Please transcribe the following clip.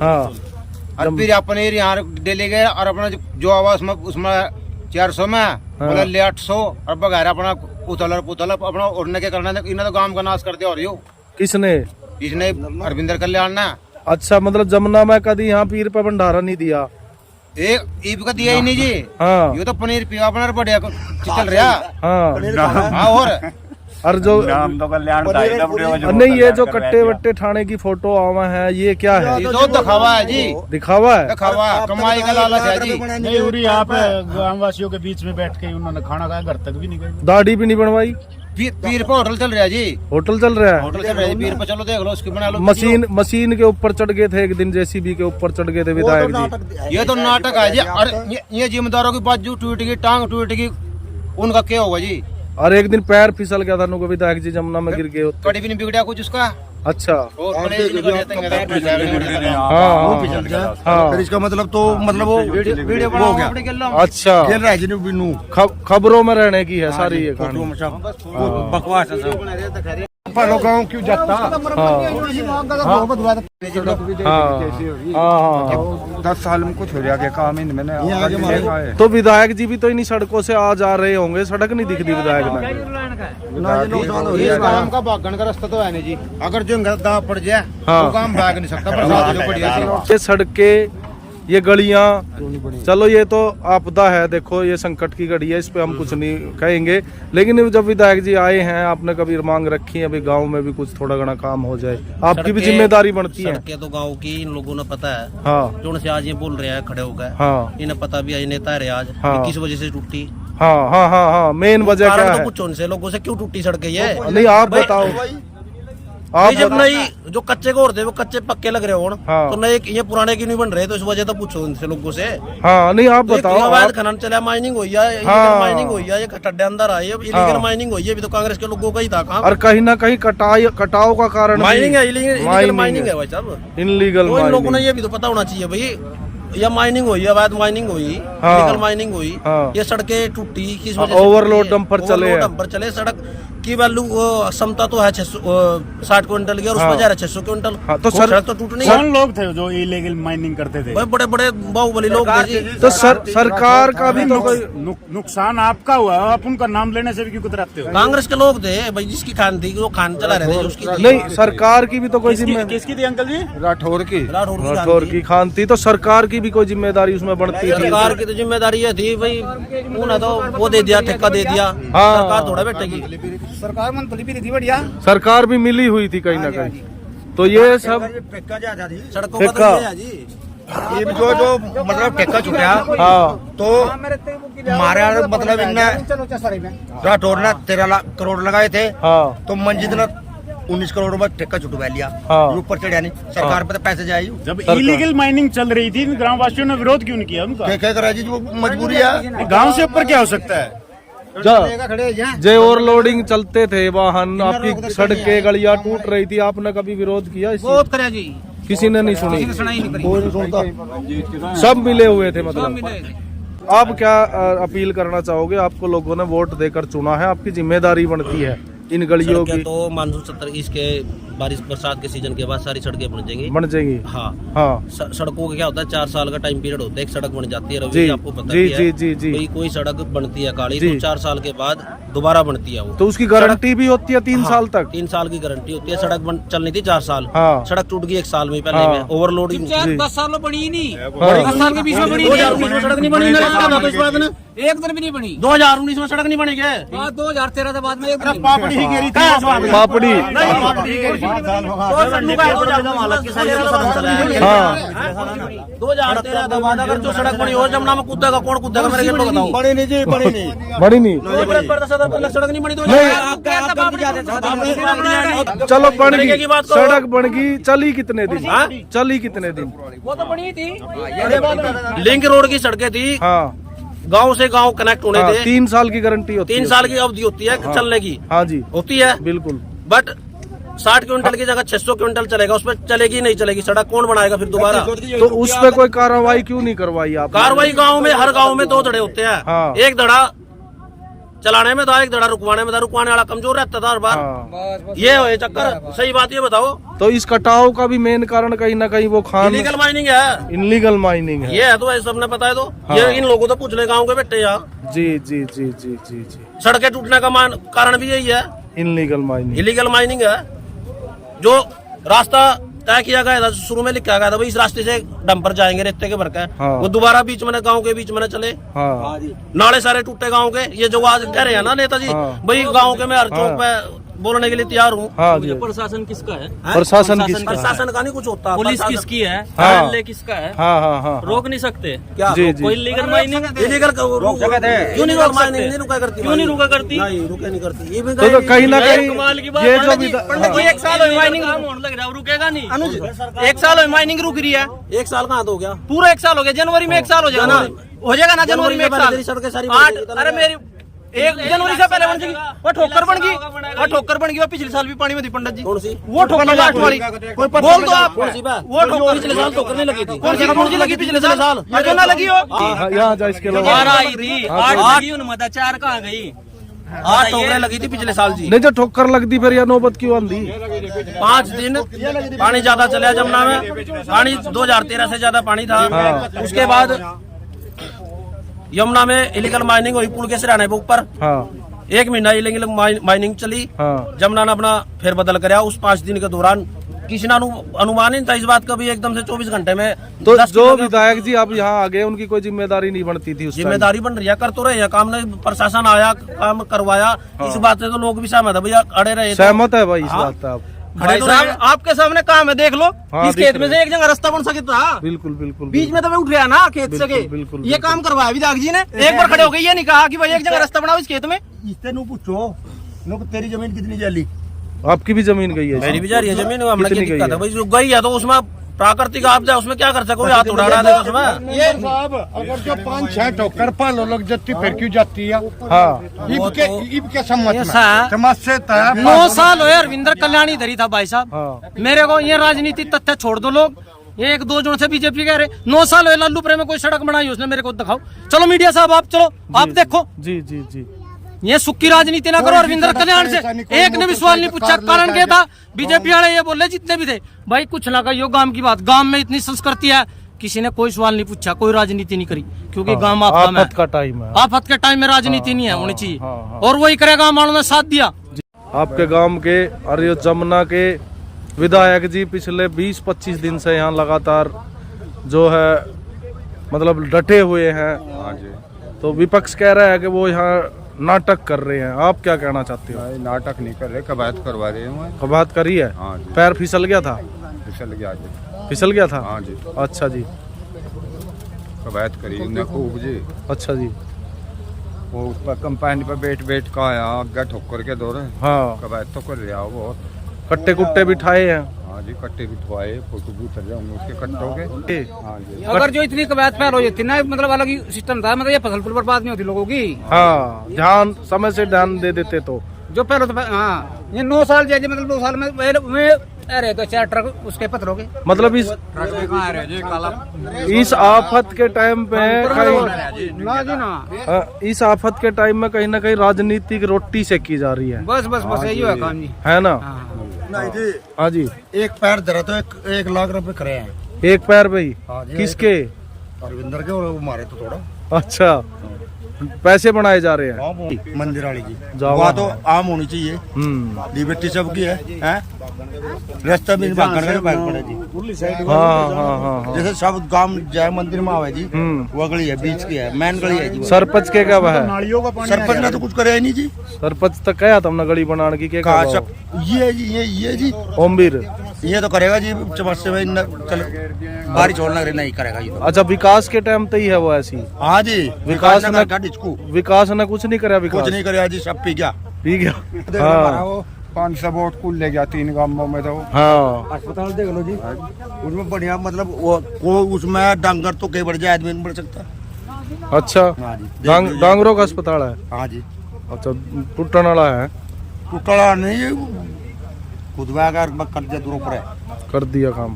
हाँ और फिर अपने यहाँ डेली गए और अपना जो आवाज में उसमें 400 में बोले ले 800 और बगैर अपना पुतल अपना उड़ने के करना इन्हें तो गांव का नाश करते और यो किसने? इसने अरविंदर कल्याण ना। अच्छा मतलब जमुना में कभी यहाँ पीर पे भंडारा नहीं दिया? एक ईब का दिया ही नहीं जी। हाँ ये तो पनीर पिया अपना बढ़िया चल रहा। हाँ हाँ और जो नाम तो कल्याण था, नहीं ये जो कट्टे वट्टे ठाणे की फोटो आवा है ये क्या है? ये तो दिखावा है जी, दिखावा है। दिखावा कमाई का लालच है जी। नहीं उरी यहाँ पे ग्रामवासियों के बीच में बैठ के उन्होंने खाना खाया, घर तक भी नहीं गए। दाढ़ी भी नहीं बनवाई? पीर पे होटल चल रहा है जी। होटल चल रहा है? होटल चल रहा है पीर पे, चलो देख लो उसकी बना लो। मशीन के ऊपर चढ़ गए थे एक दिन, जेसीबी के ऊपर चढ़ गए थे विधायक जी। ये तो नाटक है जी। और ये जिम्मेदारों की बाजू टूट गई, टांग टूट गई, उनका क्या होगा जी? और एक दिन पैर फिसल गया था नुको विधायक जी, जमुना में गिर गए। कड़ी भी नहीं बिगड़ा कुछ उसका। अच्छा फिर इसका मतलब तो मतलब वो वीडियो हो गया। अच्छा खेल रहा है जिन्हें बिन्नू खबरों में रहने की है सारी ये कहानी। बकवास है गाँव क्यों जाता। हाँ 10 साल में कुछ हो गया काम ही मैंने। तो विधायक जी भी तो इन्हीं सड़कों से आ जा रहे होंगे, सड़क नहीं दिखती विधायक में? इस काम का भागने का रास्ता तो है नहीं जी। अगर जो गद्दा पड़ जाए हाँ। तो काम भाग नहीं सकता। बरसात जो बढ़िया ये सड़कें, ये गलियां, चलो ये तो आपदा है, देखो ये संकट की घड़ी है, इस पे हम कुछ नहीं कहेंगे। लेकिन जब विधायक जी आए हैं, आपने कभी मांग रखी है अभी गांव में भी कुछ थोड़ा घना काम हो जाए, आपकी भी जिम्मेदारी बनती है। सड़कें तो गांव की इन लोगों ने पता है। हाँ जो से आज ये बोल रहे हैं खड़े हो गए। हाँ इन्हें पता भी है, नेता है आज हाँ। किस वजह से टूटी। हाँ हाँ हाँ हाँ मेन वजह क्या तो है? पूछो उनसे, लोगों से क्यों टूटी सड़कें ये? नहीं आप बताओ। भाई जब नई जो कच्चे को थे वो कच्चे पक्के लग रहे हो हाँ। तो नए ये पुराने क्यों नहीं बन रहे? तो इस वजह तो पूछो उनसे लोगों से। हाँ नहीं आप बताओ। अवैध खनन चला, माइनिंग हुई है, हाँ। माइनिंग हुई है, ये खड्डे अंदर आए, इलीगल माइनिंग हुई है, अभी तो कांग्रेस के लोगों का ही था काम। और कहीं ना कहीं कटाव का कारण माइनिंग है, इलीगल माइनिंग है भाई साहब, इनलीगल। इन लोगों ने ये भी तो पता होना चाहिए भाई, या माइनिंग हुई, अवैध माइनिंग हुई, इलीगल माइनिंग हुई, ये सड़कें टूटी किस वजह से? ओवरलोड डंपर चले। सड़क की वैल्यू क्षमता तो है 60 क्विंटल की और उसमें जा रहा है 600 क्विंटल। तो सड़क तो टूटनी। कौन लोग थे जो इलीगल माइनिंग करते थे? बड़े बड़े बाहुबली लोग थे जी। तो सरकार का भी तो कोई नुकसान आपका हुआ, आप उनका नाम लेने से भी क्यों कतराते हो? कांग्रेस के लोग थे भाई, जिसकी खान थी वो खान चला रहे थे, उसकी नहीं, सरकार की भी तो कोई जिम्मेदारी। किसकी थी अंकल जी? राठौर की राठौर की खान थी, तो सरकार की भी कोई जिम्मेदारी उसमें बढ़ती थी। सरकार की तो जिम्मेदारी ये थी भाई, उन्हें तो वो दे दिया, ठेका दे दिया। हाँ। सरकार थोड़ा बैठेगी। सरकार मंथली भी थी बढ़िया, सरकार भी मिली हुई थी कहीं ना कहीं। तो ये सब सड़कों का तो ये है जी। ये जो मतलब ठेका छुटा हाँ तो हमारे मतलब इनने राठौर ने 13 करोड़ लगाए थे। हाँ तो मंजित ने 19 करोड़ में ठेका छुटवा लिया। हाँ। ऊपर चढ़ा नहीं, सरकार पे तो पैसे जाए। जब इलीगल माइनिंग चल रही थी ग्रामवासियों ने विरोध क्यों नहीं किया उनका? क्या करा जी, जो मजबूरी है। गांव से ऊपर क्या हो सकता है? जे ओवरलोडिंग चलते थे वाहन, आपकी सड़कें गलियां टूट रही थी, आपने कभी विरोध किया इससे? बहुत करा जी, किसी ने नहीं सुनी, कोई नहीं सुनता। सब मिले हुए थे मतलब। आप क्या अपील करना चाहोगे? आपको लोगों ने वोट देकर चुना है, आपकी जिम्मेदारी बनती है इन गलियों की। तो मानसून सत्र इसके बारिश बरसात के सीजन के बाद सारी सड़कें बन जाएंगी। हाँ हाँ। सड़कों का क्या होता है, 4 साल का टाइम पीरियड होता है, एक सड़क बन जाती है। रवि जी, आपको पता जी, ही है। जी। कोई सड़क बनती है काली तो 4 साल के बाद दोबारा बनती है वो। तो उसकी गारंटी भी होती है 3 साल तक? 3 साल की गारंटी होती है। सड़क चलनी थी 4 साल, हाँ। सड़क टूट गई 1 साल में पहले में, ओवरलोडिंग। 10 साल में बनी नहीं, 10 साल के बीच में बनी। 2019 में सड़क नहीं बनी, एक दिन भी नहीं बनी। 2019 में सड़क नहीं बनी क्या? 2013 के बाद में एक दिन पापड़ी ही गिरी थी। पापड़ी। हाँ 2013 के बाद अगर जो सड़क बनी और जमुना में कूदेगा कौन कूदेगा? मेरे को बताओ। बड़ी नहीं जी, बड़ी नहीं। बड़ी नहीं। सड़क नहीं बनी। चलो बन गई सड़क, बन गई, चली कितने दिन? चली कितने दिन? वो तो बनी थी। लिंक रोड की सड़कें थी, हाँ गांव से गांव कनेक्ट होने थे। 3 साल की गारंटी होती है। 3 साल की अवधि होती है चलने की। हाँ जी होती है बिल्कुल। बट 60 क्विंटल की जगह 600 क्विंटल चलेगा, उसमें चलेगी नहीं चलेगी सड़क? कौन बनाएगा फिर दोबारा? तो उस पे कोई कार्रवाई क्यों नहीं करवाई आप? कार्रवाई गांव में, हर गांव में 2 धड़े होते हैं। हाँ। एक धड़ा चलाने में था, एक धड़ा रुकवाने में था, रुकवाने वाला कमजोर रहता था हर बार। हाँ। ये है चक्कर। सही बात ये बताओ। तो इस कटाव का भी मेन कारण कहीं ना कहीं वो खान इलीगल माइनिंग है। इनलीगल माइनिंग है। ये है तो सबने पता है। तो हाँ। ये इन लोगों को पूछ ले गाँव के बेटे यहाँ। जी जी जी जी जी जी। सड़कें टूटने का कारण भी यही है, इनलीगल माइनिंग। इलीगल माइनिंग है। जो रास्ता तय किया गया था, शुरू में लिखा गया था भाई इस रास्ते से डंपर जाएंगे रेते के भर के, हाँ। वो दोबारा बीच में गांव के बीच में न चले। हाँ। नाले सारे टूटे गांव के। ये जो आज कह रहे हैं ना नेताजी, हाँ। भाई गांव के मैं हर चौक पे बोलने के लिए तैयार हूँ। हाँ जी। प्रशासन किसका है? प्रशासन किसका है? प्रशासन का नहीं कुछ होता। पुलिस प्रशासन- किसकी है? हाँ। न्यायालय किसका है? हाँ हाँ हाँ। रोक नहीं सकते क्या जी जी। कोई लीगल माइनिंग? इलीगल क्यों नहीं रोक माइनिंग सकते? नहीं रुका करती? क्यों नहीं रुका करती? नहीं रुके नहीं करती। ये भी तो कहीं ना ये कहीं कमाल की बात ये है। जो भी पंडित जी, एक साल हो माइनिंग लग रहा है, रुकेगा नहीं। अनुज, एक साल हो माइनिंग रुक रही है, एक साल कहाँ तो हो गया? पूरा एक साल हो गया। जनवरी में एक साल हो जाएगा ना, हो जाएगा ना जनवरी में एक साल। सड़कें सारी 8 अरे मेरी 1 जनवरी से पहले बन गई वो, ठोकर बन गई वो, ठोकर बन गई वो। पिछले साल भी पानी में थी पंडित जी। कौन सी? वो ठोकर 8 वाली बोल दो आप। कौन सी बात? वो ठोकर पिछले साल ठोकर नहीं लगी थी। कौन सी लगी पिछले साल? ये जो ना लगी हो हाँ, यहाँ जा इसके अलावा 12 आई थी, 8 लगी उन मत 4 कहाँ गई? 8 ठोकरें लगी थी पिछले साल जी। नहीं जो ठोकर लगती फिर यह नौबत क्यों आंदी? 5 दिन पानी ज्यादा चला जमुना में। पानी 2013 से ज्यादा पानी था। हाँ। उसके बाद यमुना में इलीगल माइनिंग हुई पुल के सिराने पे ऊपर। हाँ 1 महीना इलीगल माइनिंग चली। हाँ। जमुना ने अपना फेर बदल कराया। उस 5 दिन के दौरान किसी ने अनुमान नहीं था इस बात का भी एकदम से 24 घंटे में तो 10 जो किलो विधायक जी आप यहाँ आ गए उनकी कोई जिम्मेदारी नहीं बनती थी उस टाइम? जिम्मेदारी बन रही है, कर तो रहे हैं काम। ने प्रशासन आया, काम करवाया। इस बात से तो लोग भी सहमत है भैया, अड़े रहे तो। सहमत है भाई इस हाँ। बात से आप? खड़े भाई तो साहब रहे। आपके सामने काम है, देख लो। हाँ, इस दिख खेत में रहे से एक जगह रास्ता बन सकता था। बिल्कुल बिल्कुल बीच में तो मैं उठ गया ना खेत से बिल्कुल, के। बिल्कुल, ये बिल्कुल। काम करवाया विधायक जी ने। एक बार खड़े हो गए, ये नहीं कहा कि भाई एक जगह रास्ता बनाओ इस खेत में। इससे नु पूछो नु तेरी जमीन कितनी जली? आपकी भी जमीन गई है मेरी इसमें? भी जा रही है जमीन। हमने कितनी क्या गई दिक्कत है है? भाई? जो गई है तो उसमें प्राकृतिक आपदा, उसमें क्या कर सको? हाथ उड़ा रहा है उसमें। ये साहब अगर जो 5-6 ठोकर पालो लग जाती फिर क्यों जाती है? हाँ इनके सम्मत में ऐसा समाज से तय 9 साल हुए अरविंदर कल्याणी धरी था भाई साहब। हाँ मेरे को ये राजनीति तथ्य छोड़ दो लोग। ये 1-2 जन से बीजेपी कह रहे 9 साल हुए लालू प्रेम में कोई सड़क बनाई उसने, मेरे को दिखाओ। चलो मीडिया साहब आप चलो, आप देखो। जी जी जी। ये सुक्की राजनीति ना करो अरविंदर कल्याण से। एक ने भी सवाल नहीं पूछा। कारण क्या था? बीजेपी वाले ये बोले जितने भी थे भाई कुछ ना कहियो गांव की बात। गांव में इतनी संस्कृति है, किसी ने कोई सवाल नहीं पूछा, कोई राजनीति नहीं करी, क्योंकि गांव आपका आफत का टाइम है। आफत के टाइम में राजनीति नहीं है होनी चाहिए। हाँ। और वही करेगा, गांव वालों ने साथ दिया। आपके गांव के और ये जमुना के विधायक जी पिछले 20-25 दिन से यहाँ लगातार जो है मतलब डटे हुए हैं। तो विपक्ष कह रहा है कि वो यहाँ नाटक कर रहे हैं। आप क्या कहना चाहते हो? नाटक नहीं कर रहे, कवायद करवा रहे हैं। बात करी है? हाँ जी। पैर फिसल गया था? फिसल गया जी। फिसल गया था? हाँ जी। अच्छा जी। कवायद करी उन्हें खूब जी। अच्छा जी। वो उस पर कंपाइन पर बैठ बैठ का आया आगे ठोकर के दौरे। हाँ कवायद तो कर रहा बहुत। कट्टे कुट्टे भी ठाए हैं। हाँ जी, कट्टे भी धोए, फोटो भी उतर जाऊंगे उसके कट्टों के। हाँ जी। अगर जो इतनी कवायद पैर हो जाती ना, मतलब अलग ही सिस्टम था। मतलब ये फसल पर बर्बाद नहीं होती लोगों की। हाँ ध्यान समय से ध्यान दे देते तो। जो पहले तो हाँ ये 9 साल जैसे मतलब 2 साल में अरे तो 4 ट्रक उसके पत्थरों के। मतलब इस आफत के टाइम पे कहीं ना जी ना, इस आफत के टाइम में कहीं ना कहीं राजनीतिक रोटी सेकी जा रही है। बस बस बस यही है काम जी। है ना? नहीं जी, हाँ जी। एक पैर धरा तो 1 लाख रुपए करे हैं। एक पैर पे ही? हाँ जी। किसके? अरविंदर के, और वो मारे तो थोड़ा अच्छा पैसे बनाए जा रहे हैं। हाँ, मंदिर वाली जी जाओ। वहाँ तो आम होनी चाहिए। हम्म। सबकी है, हैं? रास्ता में भागने का बैग पड़े जी। हाँ हाँ हाँ हाँ। जैसे सब गांव जय मंदिर में आवे जी, हम्म। वो गली है बीच की है, मेन गली है जी। सरपंच के क्या है? नालियों का पानी सरपंच ने तो कुछ करे ही नहीं जी। सरपंच तक कहा तुमने गली बनाने की क्या कहा कहा? सब ये जी, ये जी, ओमवीर ये तो करेगा जी। चमस्से में चल बारिश होने लग रही, नहीं करेगा ये तो। अच्छा विकास के टाइम तो ही है वो ऐसी? हाँ जी, विकास ने ने कर डिस्को विकास ने कुछ नहीं करा। विकास कुछ नहीं करेगा जी, सब पी गया। पी गया। हमारा हाँ वो 500 वोट कुल ले गया 3 गांवों में तो। हाँ अस्पताल देख लो जी, उसमें बढ़िया मतलब वो उसमें डांगर तो कई बढ़ जाए, आदमी नहीं बढ़ सकता। अच्छा हाँ जी। डांगरों का अस्पताल है? हाँ जी, अच्छा टूटने वाला है? टुकड़ा नहीं है, खुदवा कर दिया दूर पर है। कर दिया काम।